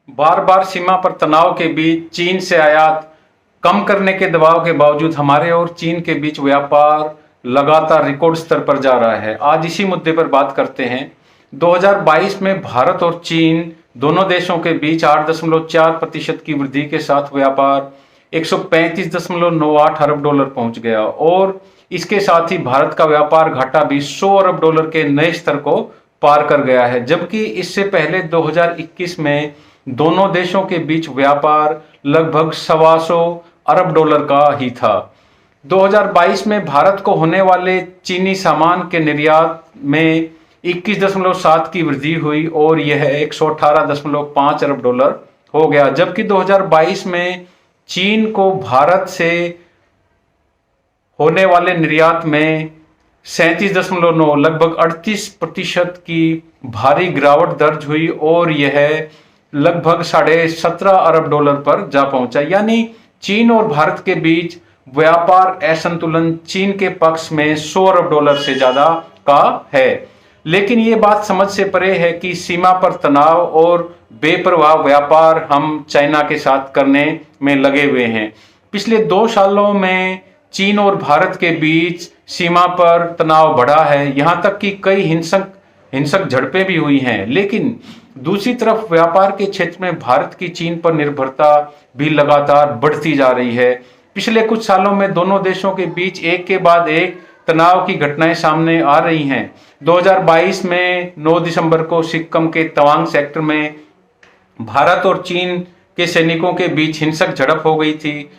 बार बार सीमा पर तनाव के बीच चीन से आयात कम करने के दबाव के बावजूद हमारे और चीन के बीच व्यापार लगातार रिकॉर्ड स्तर पर जा रहा है। आज इसी मुद्दे पर बात करते हैं। 2022 में भारत और चीन दोनों देशों के बीच 8.4% की वृद्धि के साथ व्यापार 135.98 अरब डॉलर पहुंच गया और इसके साथ ही भारत का व्यापार घाटा भी 100 अरब डॉलर के नए स्तर को पार कर गया है। जबकि इससे पहले 2021 में दोनों देशों के बीच व्यापार लगभग 125 अरब डॉलर का ही था। 2022 में भारत को होने वाले चीनी सामान के निर्यात में 21.7 की वृद्धि हुई और यह 118.5 अरब डॉलर हो गया। जबकि 2022 में चीन को भारत से होने वाले निर्यात में 37.9 लगभग 38% की भारी गिरावट दर्ज हुई और यह लगभग 17.5 अरब डॉलर पर जा पहुंचा। यानी चीन और भारत के बीच व्यापार असंतुलन चीन के पक्ष में 100 अरब डॉलर से ज्यादा का है। लेकिन ये बात समझ से परे है कि सीमा पर तनाव और बेपरवाह व्यापार हम चाइना के साथ करने में लगे हुए हैं। पिछले 2 सालों में चीन और भारत के बीच सीमा पर तनाव बढ़ा है, यहां तक कि कई हिंसक झड़पें भी हुई हैं। लेकिन दूसरी तरफ व्यापार के क्षेत्र में भारत की चीन पर निर्भरता भी लगातार बढ़ती जा रही है। पिछले कुछ सालों में दोनों देशों के बीच एक के बाद एक तनाव की घटनाएं सामने आ रही हैं। 2022 में 9 दिसंबर को सिक्किम के तवांग सेक्टर में भारत और चीन के सैनिकों के बीच हिंसक झड़प हो गई थी।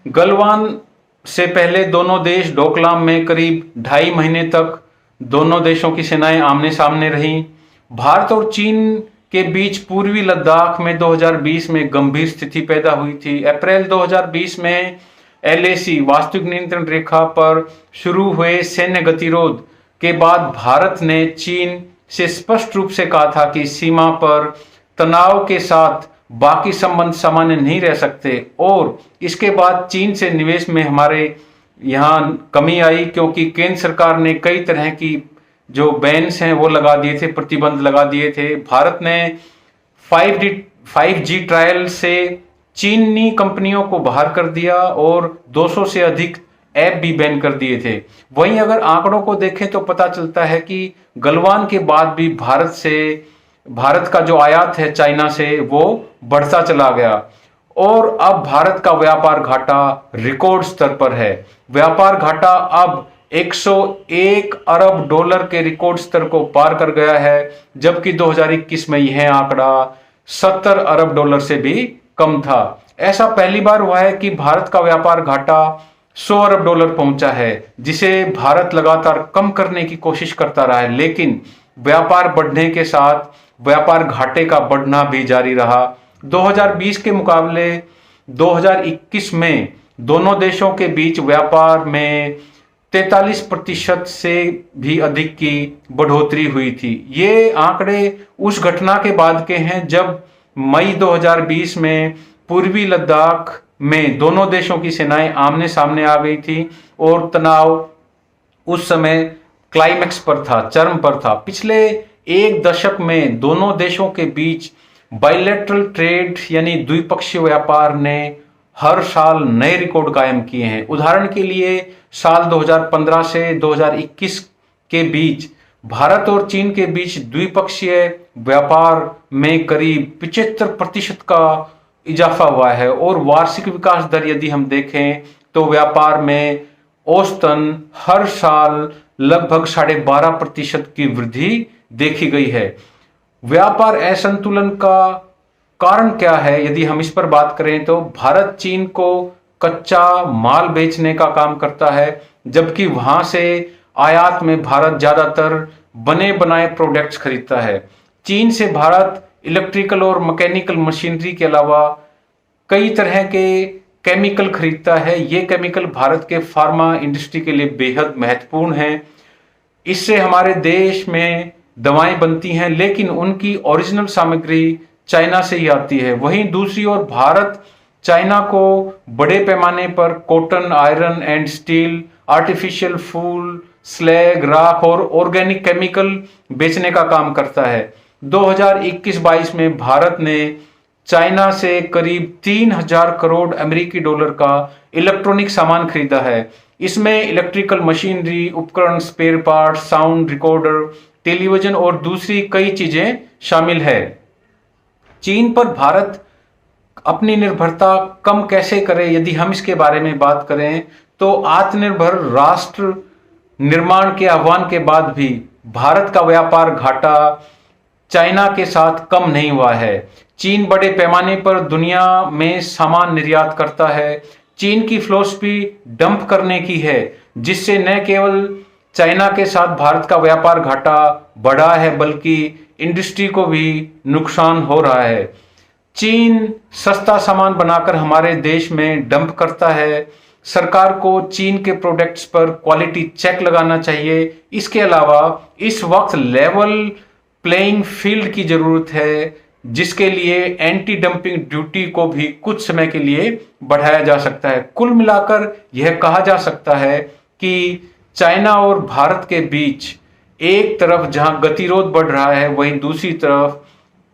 गलवान से पहले दोनों देश डोकलाम में करीब 2.5 महीने तक दोनों देशों की सेनाएं आमने सामने रहीं। भारत और चीन के बीच पूर्वी लद्दाख में 2020 में गंभीर स्थिति पैदा हुई थी। अप्रैल 2020 में LAC वास्तविक नियंत्रण रेखा पर शुरू हुए सैन्य गतिरोध के बाद भारत ने चीन से स्पष्ट रूप से कहा था कि सीमा पर तनाव के साथ बाकी संबंध सामान्य नहीं रह सकते और इसके बाद चीन से निवेश में हमारे यहाँ कमी आई, क्योंकि केंद्र सरकार ने कई तरह की जो बैन्स हैं वो लगा दिए थे, प्रतिबंध लगा दिए थे। भारत ने 5G ट्रायल से चीनी कंपनियों को बाहर कर दिया और 200 से अधिक ऐप भी बैन कर दिए थे। वहीं अगर आंकड़ों को देखें तो पता चलता है कि गलवान के बाद भी भारत का जो आयात है चाइना से वो बढ़ता चला गया और अब भारत का व्यापार घाटा रिकॉर्ड स्तर पर है। व्यापार घाटा अब 101 अरब डॉलर के रिकॉर्ड स्तर को पार कर गया है, जबकि 2021 में यह आंकड़ा 70 अरब डॉलर से भी कम था। ऐसा पहली बार हुआ है कि भारत का व्यापार घाटा 100 अरब डॉलर पहुंचा है, जिसे भारत लगातार कम करने की कोशिश करता रहा है। लेकिन व्यापार बढ़ने के साथ व्यापार घाटे का बढ़ना भी जारी रहा। 2020 के मुकाबले 2021 में दोनों देशों के बीच व्यापार में 43% से भी अधिक की बढ़ोतरी हुई थी। ये आंकड़े उस घटना के बाद के हैं जब मई 2020 में पूर्वी लद्दाख में दोनों देशों की सेनाएं आमने सामने आ गई थी और तनाव उस समय क्लाइमैक्स पर था, चरम पर था। पिछले 1 दशक में दोनों देशों के बीच बायलैटरल ट्रेड यानी द्विपक्षीय व्यापार ने हर साल नए रिकॉर्ड कायम किए हैं। उदाहरण के लिए साल 2015 से 2021 के बीच भारत और चीन के बीच द्विपक्षीय व्यापार में करीब 75% का इजाफा हुआ है और वार्षिक विकास दर यदि हम देखें तो व्यापार में औसतन हर साल लगभग 12.5% की वृद्धि देखी गई है। व्यापार असंतुलन का कारण क्या है यदि हम इस पर बात करें तो भारत चीन को कच्चा माल बेचने का काम करता है, जबकि वहां से आयात में भारत ज्यादातर बने बनाए प्रोडक्ट्स खरीदता है। चीन से भारत इलेक्ट्रिकल और मैकेनिकल मशीनरी के अलावा कई तरह के केमिकल खरीदता है। ये केमिकल भारत के फार्मा इंडस्ट्री के लिए बेहद महत्वपूर्ण है। इससे हमारे देश में दवाएं बनती हैं, लेकिन उनकी ओरिजिनल सामग्री चाइना से ही आती है। वहीं दूसरी ओर भारत चाइना को बड़े पैमाने पर cotton, iron and steel, artificial फूल, स्लैग, राख और ऑर्गेनिक केमिकल बेचने का काम करता है। 2021-22 में भारत ने चाइना से करीब 3000 करोड़ अमेरिकी डॉलर का इलेक्ट्रॉनिक सामान खरीदा है। इसमें इलेक्ट्रिकल मशीनरी, उपकरण, spare part, sound recorder, television और दूसरी कई चीजें शामिल है। चीन पर भारत अपनी निर्भरता कम कैसे करे, यदि हम इसके बारे में बात करें तो आत्मनिर्भर राष्ट्र निर्माण के आह्वान के बाद भी भारत का व्यापार घाटा चाइना के साथ कम नहीं हुआ है। चीन बड़े पैमाने पर दुनिया में सामान निर्यात करता है। चीन की फिलॉसफी डंप करने की है, जिससे न केवल चाइना के साथ भारत का व्यापार घाटा बढ़ा है बल्कि इंडस्ट्री को भी नुकसान हो रहा है। चीन सस्ता सामान बनाकर हमारे देश में डंप करता है। सरकार को चीन के प्रोडक्ट्स पर क्वालिटी चेक लगाना चाहिए। इसके अलावा इस वक्त लेवल प्लेइंग फील्ड की जरूरत है, जिसके लिए एंटी डंपिंग ड्यूटी को भी कुछ समय के लिए बढ़ाया जा सकता है। कुल मिलाकर यह कहा जा सकता है कि चाइना और भारत के बीच एक तरफ जहां गतिरोध बढ़ रहा है, वहीं दूसरी तरफ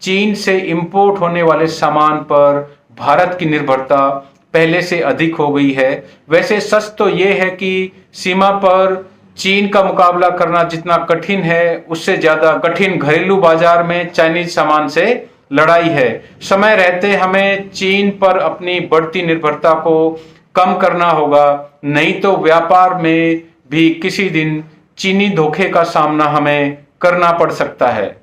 चीन से इंपोर्ट होने वाले सामान पर भारत की निर्भरता पहले से अधिक हो गई है। वैसे सच तो यह है कि सीमा पर चीन का मुकाबला करना जितना कठिन है, उससे ज्यादा कठिन घरेलू बाजार में चाइनीज सामान से लड़ाई है। समय रहते हमें चीन पर अपनी बढ़ती निर्भरता को कम करना होगा, नहीं तो व्यापार में भी किसी दिन चीनी धोखे का सामना हमें करना पड़ सकता है।